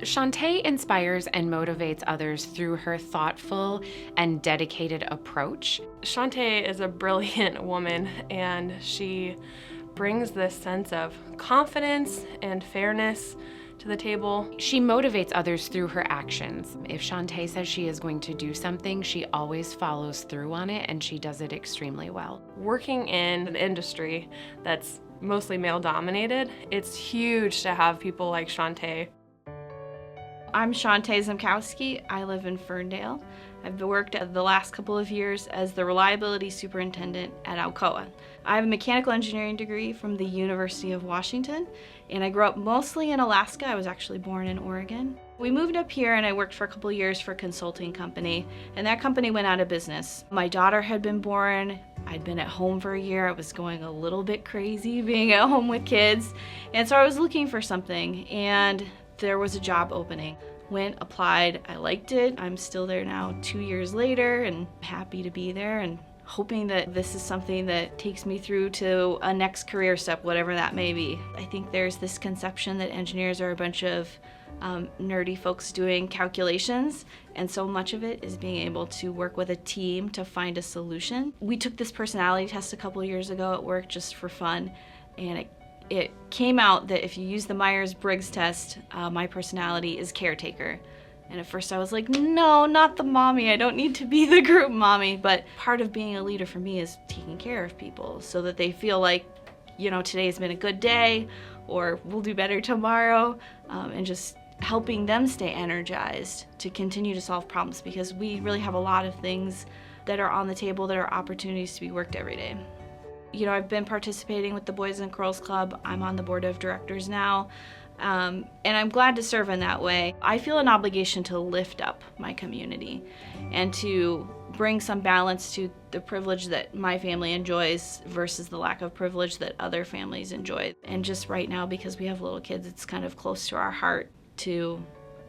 Chante inspires and motivates others through her thoughtful and dedicated approach. Chante is a brilliant woman, and she brings this sense of confidence and fairness to the table. She motivates others through her actions. If Chante says she is going to do something, she always follows through on it, and she does it extremely well. Working in an industry that's mostly male-dominated, it's huge to have people like Chante. I'm Chante Ziemkowski. I live in Ferndale. I've worked the last couple of years as the reliability superintendent at Alcoa. I have a mechanical engineering degree from the University of Washington, and I grew up mostly in Alaska. I was actually born in Oregon. We moved up here and I worked for a couple of years for a consulting company, and that company went out of business. My daughter had been born. I'd been at home for a year. I was going a little bit crazy being at home with kids, and so I was looking for something, and there was a job opening. Went, applied, I liked it. I'm still there now 2 years later and happy to be there and hoping that this is something that takes me through to a next career step, whatever that may be. I think there's this conception that engineers are a bunch of nerdy folks doing calculations, and so much of it is being able to work with a team to find a solution. We took this personality test a couple of years ago at work just for fun, and it came out that if you use the Myers-Briggs test, my personality is caretaker. And at first I was like, no, not the mommy. I don't need to be the group mommy. But part of being a leader for me is taking care of people so that they feel like, you know, today's been a good day or we'll do better tomorrow, and just helping them stay energized to continue to solve problems, because we really have a lot of things that are on the table that are opportunities to be worked every day. You know, I've been participating with the Boys and Girls Club. I'm on the board of directors now, and I'm glad to serve in that way. I feel an obligation to lift up my community and to bring some balance to the privilege that my family enjoys versus the lack of privilege that other families enjoy. And just right now, because we have little kids, it's kind of close to our heart to,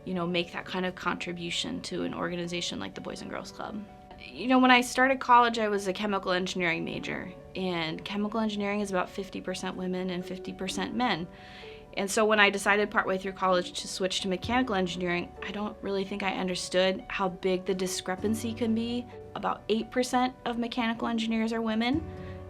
you know, make that kind of contribution to an organization like the Boys and Girls Club. You know, when I started college, I was a chemical engineering major, and chemical engineering is about 50% women and 50% men. And so when I decided partway through college to switch to mechanical engineering, I don't really think I understood how big the discrepancy can be. About 8% of mechanical engineers are women,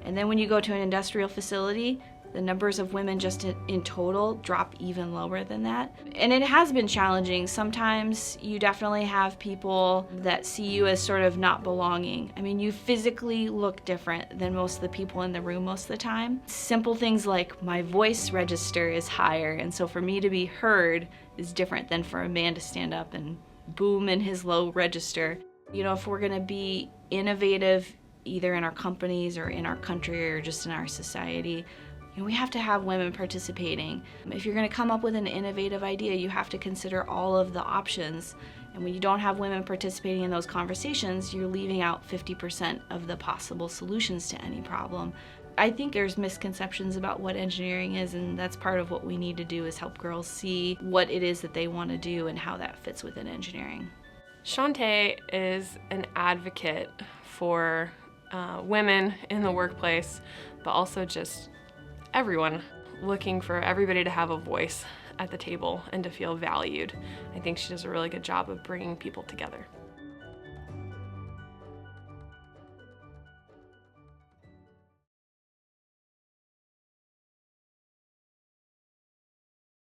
and then when you go to an industrial facility, the numbers of women just in total drop even lower than that. And it has been challenging. Sometimes you definitely have people that see you as sort of not belonging. I mean, you physically look different than most of the people in the room most of the time. Simple things like my voice register is higher, and so for me to be heard is different than for a man to stand up and boom in his low register. You know, if we're gonna be innovative, either in our companies or in our country or just in our society, we have to have women participating. If you're going to come up with an innovative idea, you have to consider all of the options. And when you don't have women participating in those conversations, you're leaving out 50% of the possible solutions to any problem. I think there's misconceptions about what engineering is, and that's part of what we need to do, is help girls see what it is that they want to do and how that fits within engineering. Chante is an advocate for women in the workplace, but also just everyone, looking for everybody to have a voice at the table and to feel valued. I think she does a really good job of bringing people together.